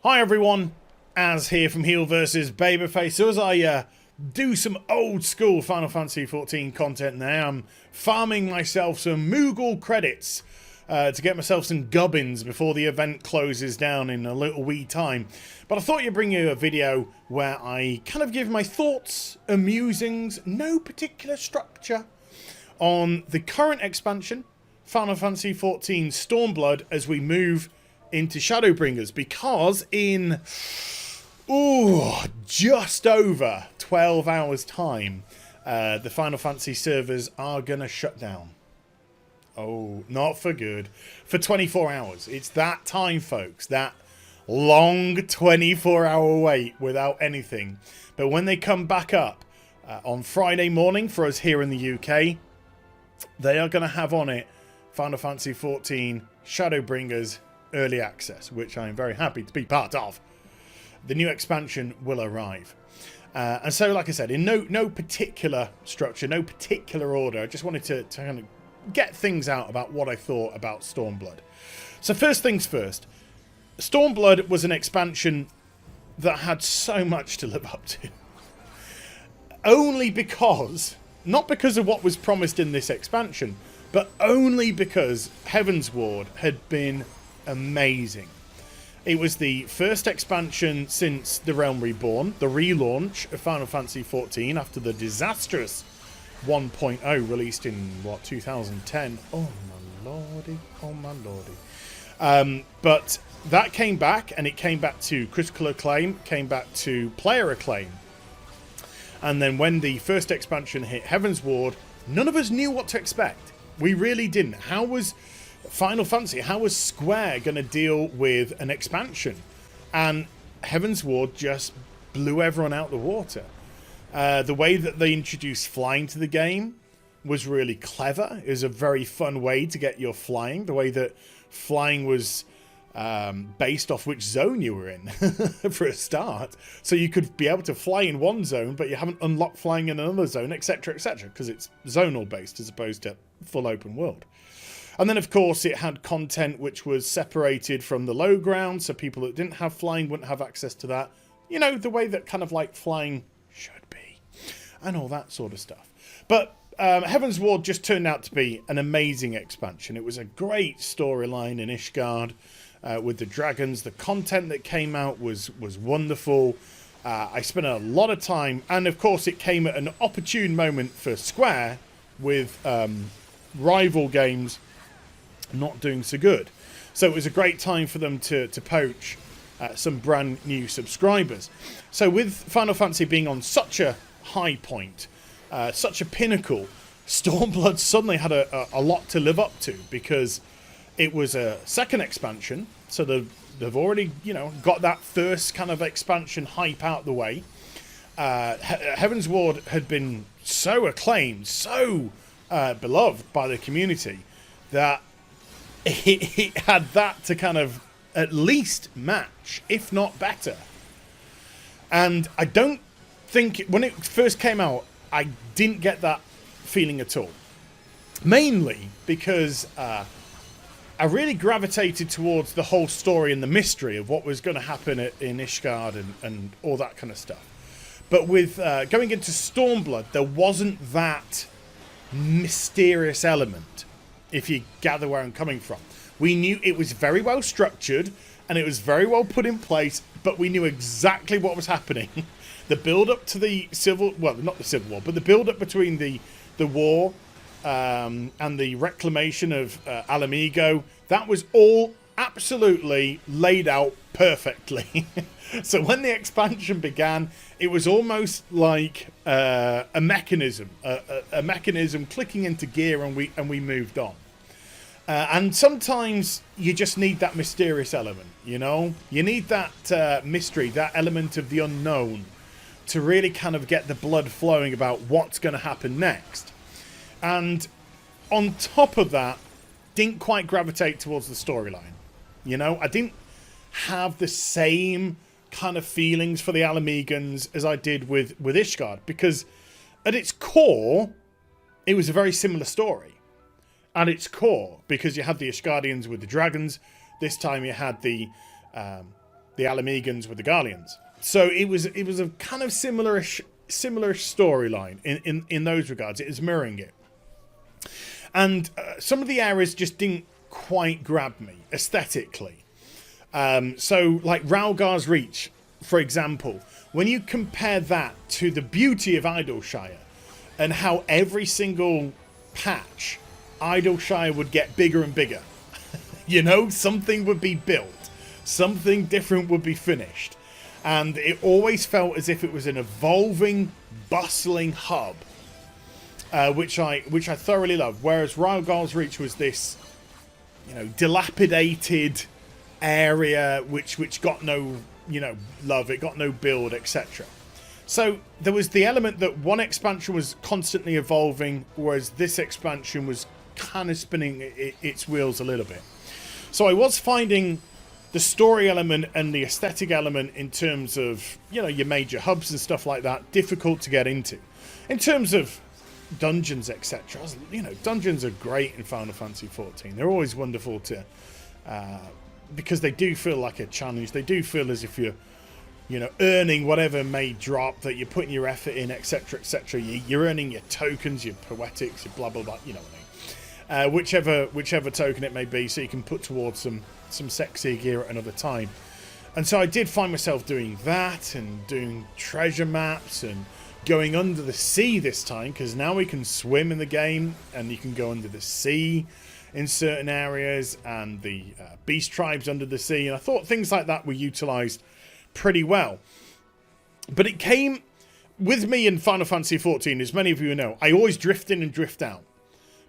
Hi everyone, Az here from HeelvsBabyface. So as I do some old school Final Fantasy XIV content now, I'm farming myself some Moogle credits to get myself some gubbins before the event closes down in a little wee time. But I thought I'd bring you a video where I kind of give my thoughts, amusings, no particular structure, on the current expansion, Final Fantasy XIV Stormblood, as we move into Shadowbringers, because in just over 12 hours time the Final Fantasy servers are gonna shut down. Oh, not for good. For 24 hours. It's that time, folks. That long 24-hour wait without anything. But when they come back up on Friday morning for us here in the UK, they are going to have on it Final Fantasy XIV Shadowbringers Early Access, which I'm very happy to be part of. The new expansion will arrive. And so, like I said, in no particular structure, no particular order, I just wanted to kind of get things out about what I thought about Stormblood. So first things first, Stormblood was an expansion that had so much to live up to. Only because, not because of what was promised in this expansion, but only because Heavensward had been amazing. It was the first expansion since The Realm Reborn, the relaunch of Final Fantasy XIV after the disastrous 1.0 released in, what, 2010? Oh my lordy, oh my lordy. But that came back, and it came back to critical acclaim, came back to player acclaim. And then when the first expansion hit Heavensward, none of us knew what to expect. We really didn't. How was Final Fantasy, how was Square going to deal with an expansion? And Heavensward just blew everyone out the water. The way that they introduced flying to the game was really clever. It was a very fun way to get your flying. The way that flying was based off which zone you were in for a start. So you could be able to fly in one zone, but you haven't unlocked flying in another zone, etc., etc., because it's zonal based as opposed to full open world. And then, of course, it had content which was separated from the low ground, so people that didn't have flying wouldn't have access to that. You know, the way that kind of like flying should be, and all that sort of stuff. But Heavensward just turned out to be an amazing expansion. It was a great storyline in Ishgard with the dragons. The content that came out was wonderful. I spent a lot of time, and of course it came at an opportune moment for Square with rival games not doing so good. So it was a great time for them to poach some brand new subscribers. So with Final Fantasy being on such a high point, such a pinnacle, Stormblood suddenly had a lot to live up to, because it was a second expansion. So they've already, you know, got that first kind of expansion hype out the way. Heavensward had been so acclaimed, so beloved by the community, that it had that to kind of at least match, if not better. And I don't think, when it first came out, I didn't get that feeling at all. Mainly because I really gravitated towards the whole story and the mystery of what was going to happen in Ishgard and all that kind of stuff. But with going into Stormblood, there wasn't that mysterious element, if you gather where I'm coming from. We knew it was very well structured and it was very well put in place, but we knew exactly what was happening. The build-up to the not the Civil War, but the build-up between the war and the reclamation of Alamigo, that was all absolutely laid out perfectly. So when the expansion began, it was almost like a mechanism clicking into gear, and we moved on. And sometimes you just need that mysterious element, you know? You need that mystery, that element of the unknown, to really kind of get the blood flowing about what's going to happen next. And on top of that, didn't quite gravitate towards the storyline. You know, I didn't have the same kind of feelings for the Alamegans as I did with Ishgard, because at its core, it was a very similar story. At its core, because you had the Ishgardians with the dragons, this time you had the the Alamegans with the Garleans. So it was a kind of similar storyline in those regards. It is mirroring it. And some of the areas just didn't quite grab me aesthetically. So like Ralgar's Reach, for example, when you compare that to the beauty of Idleshire and how every single patch Idleshire would get bigger and bigger. You know, something would be built, something different would be finished, and it always felt as if it was an evolving, bustling hub, which I thoroughly loved. Whereas Ralgar's Reach was this, you know, dilapidated area which got no, you know, love, it got no build, etc. So there was the element that one expansion was constantly evolving, whereas this expansion was kind of spinning its wheels a little bit. So I was finding the story element and the aesthetic element in terms of, you know, your major hubs and stuff like that, difficult to get into. In terms of dungeons, etc., you know, dungeons are great in Final Fantasy XIV. They're always wonderful to, because they do feel like a challenge. They do feel as if you're, you know, earning whatever may drop, that you're putting your effort in, etc., etc. You're earning your tokens, your poetics, your blah blah blah. You know what I mean? Whichever token it may be, so you can put towards some sexy gear at another time. And so I did find myself doing that and doing treasure maps and going under the sea this time, because now we can swim in the game and you can go under the sea in certain areas, and the beast tribes under the sea, and I thought things like that were utilized pretty well. But it came with me in Final Fantasy XIV, as many of you know, I always drift in and drift out,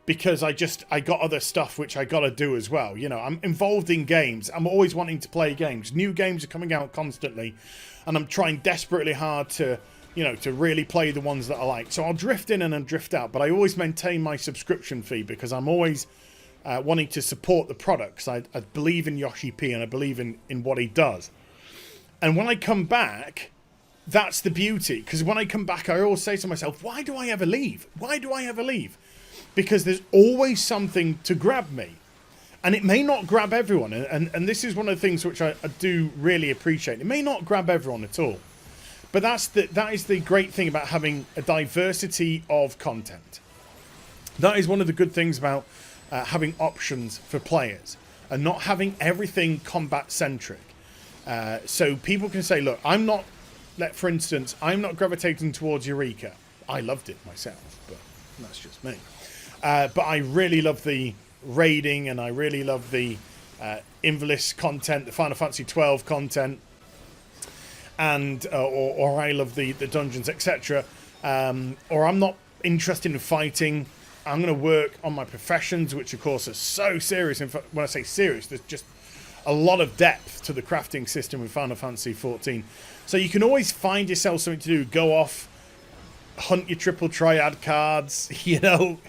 because I got other stuff which I got to do as well. You know, I'm involved in games. I'm always wanting to play games. New games are coming out constantly, and I'm trying desperately hard to, you know, to really play the ones that I like. So I'll drift in and then drift out, but I always maintain my subscription fee, because I'm always wanting to support the product, because I believe in Yoshi P and I believe in what he does. And when I come back, that's the beauty, because when I come back, I always say to myself, why do I ever leave? Why do I ever leave? Because there's always something to grab me. And it may not grab everyone. And this is one of the things which I do really appreciate. It may not grab everyone at all. But that is the great thing about having a diversity of content. That is one of the good things about having options for players. And not having everything combat-centric. So people can say, look, for instance, I'm not gravitating towards Eureka. I loved it myself, but that's just me. But I really love the raiding, and I really love the Invalis content, the Final Fantasy XII content, and or I love the dungeons, etc. Or I'm not interested in fighting. I'm going to work on my professions, which of course are so serious. In fact, when I say serious, there's just a lot of depth to the crafting system with Final Fantasy XIV. So you can always find yourself something to do. Go off, hunt your triple triad cards, you know.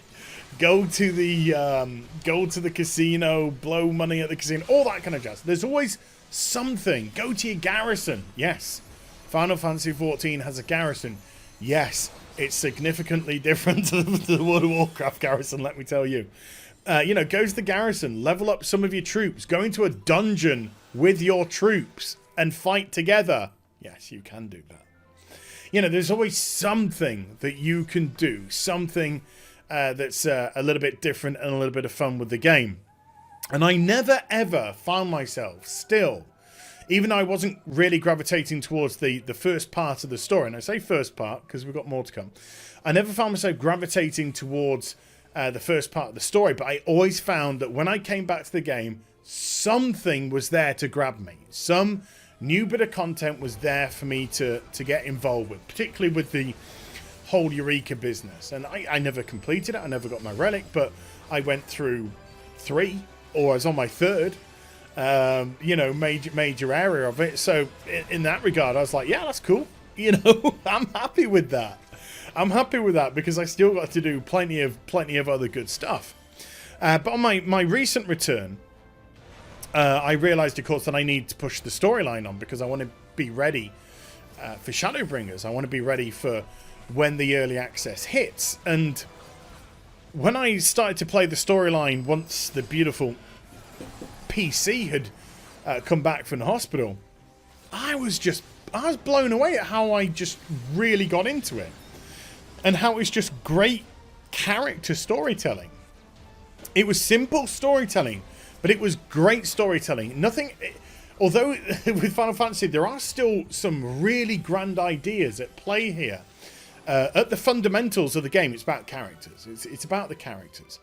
Go to the casino, blow money at the casino, all that kind of jazz. There's always something. Go to your garrison. Yes, Final Fantasy XIV has a garrison. Yes, it's significantly different to the World of Warcraft garrison, let me tell you. You know, go to the garrison, level up some of your troops, go into a dungeon with your troops and fight together. Yes, you can do that. You know, there's always something that you can do, something that's a little bit different and a little bit of fun with the game. And I never ever found myself still, even though I wasn't really gravitating towards the first part of the story, and I say first part because we've got more to come, I never found myself gravitating towards the first part of the story, but I always found that when I came back to the game, something was there to grab me. Some new bit of content was there for me to get involved with, particularly with the whole Eureka business. And I never completed it, I never got my relic, but I went through 3, or I was on my 3rd, you know, major area of it. So in that regard, I was like, yeah, that's cool. You know, I'm happy with that. I'm happy with that because I still got to do plenty of other good stuff. But on my recent return, I realized, of course, that I need to push the storyline on because I want to be ready for Shadowbringers. I want to be ready for when the early access hits. And when I started to play the storyline, once the beautiful PC had come back from the hospital, I was blown away at how I just really got into it. And how it's just great character storytelling. It was simple storytelling, but it was great storytelling. Nothing... Although with Final Fantasy, there are still some really grand ideas at play here. At the fundamentals of the game, it's about characters. It's about the characters.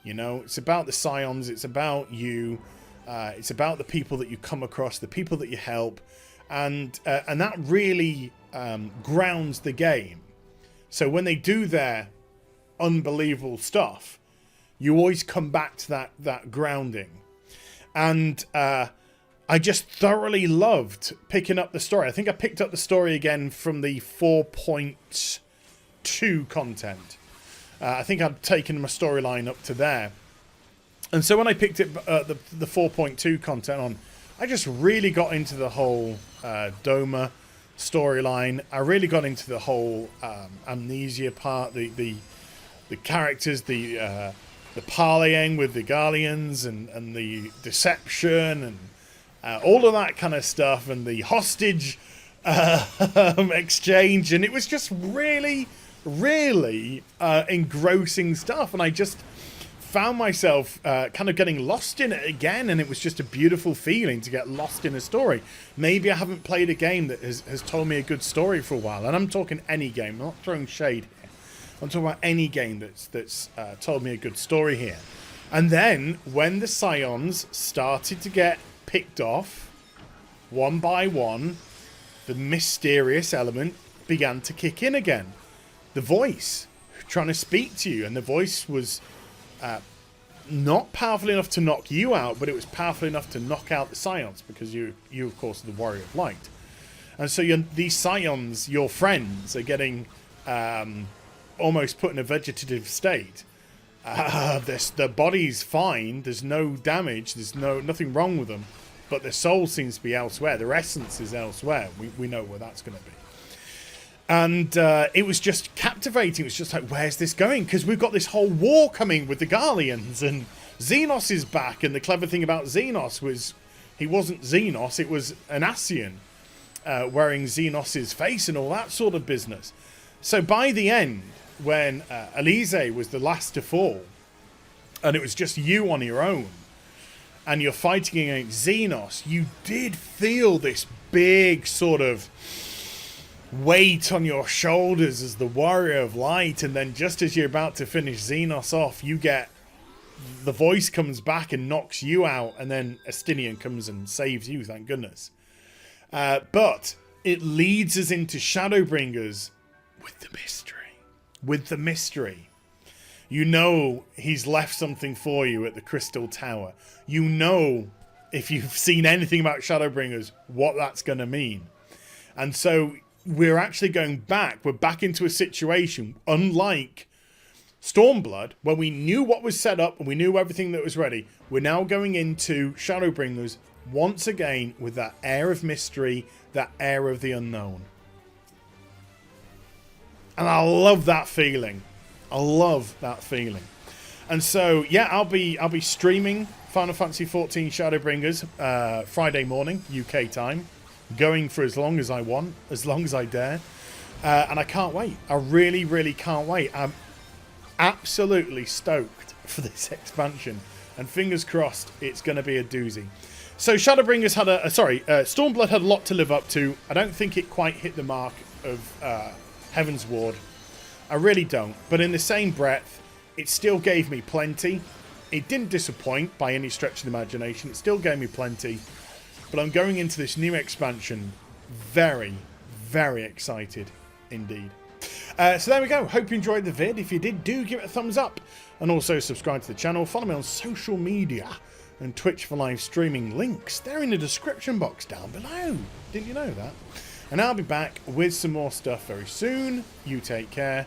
You know, it's about the scions. It's about you. It's about the people that you come across, the people that you help. And that really grounds the game. So when they do their unbelievable stuff, you always come back to that grounding. And... I just thoroughly loved picking up the story. I think I picked up the story again from the 4.2 content. I think I'd taken my storyline up to there. And so when I picked it the 4.2 content on, I just really got into the whole Doma storyline. I really got into the whole amnesia part, the characters, the parleying with the Guardians and the deception and all of that kind of stuff, and the hostage exchange, and it was just really, really engrossing stuff, and I just found myself kind of getting lost in it again, and it was just a beautiful feeling to get lost in a story. Maybe I haven't played a game that has told me a good story for a while, and I'm talking any game, I'm not throwing shade here. I'm talking about any game that's told me a good story here. And then, when the Scions started to get picked off one by one, the mysterious element began to kick in again. The voice trying to speak to you, and the voice was not powerful enough to knock you out, but it was powerful enough to knock out the Scions, because you of course are the Warrior of Light. And so these Scions, your friends, are getting almost put in a vegetative state. The body's fine, there's no damage, there's nothing wrong with them, but their soul seems to be elsewhere, their essence is elsewhere. We know where that's going to be. And it was just captivating. It was just like, where's this going? Because we've got this whole war coming with the Garleans, and Xenos is back, and the clever thing about Xenos was he wasn't Xenos, it was an Ascian wearing Xenos's face and all that sort of business. So by the end, when Elise was the last to fall, and it was just you on your own, and you're fighting against Xenos, you did feel this big sort of weight on your shoulders as the Warrior of Light, and then just as you're about to finish Xenos off, you get... the voice comes back and knocks you out, and then Estinian comes and saves you, thank goodness. But it leads us into Shadowbringers with the mystery. With the mystery. You know he's left something for you at the Crystal Tower. You know, if you've seen anything about Shadowbringers, what that's going to mean. And so we're actually going back. We're back into a situation, unlike Stormblood, where we knew what was set up and we knew everything that was ready. We're now going into Shadowbringers once again with that air of mystery, that air of the unknown. And I love that feeling. I love that feeling. And so, yeah, I'll be streaming Final Fantasy XIV Shadowbringers Friday morning, UK time. Going for as long as I want, as long as I dare. And I can't wait. I really, really can't wait. I'm absolutely stoked for this expansion. And fingers crossed, it's going to be a doozy. So Shadowbringers had Stormblood had a lot to live up to. I don't think it quite hit the mark of Heaven's Ward. I really don't. But in the same breath, it still gave me plenty. It didn't disappoint by any stretch of the imagination. It still gave me plenty. But I'm going into this new expansion very, very excited indeed. So there we go. Hope you enjoyed the vid. If you did, do give it a thumbs up. And also subscribe to the channel. Follow me on social media and Twitch for live streaming. Links, they're in the description box down below. Didn't you know that? And I'll be back with some more stuff very soon. You take care.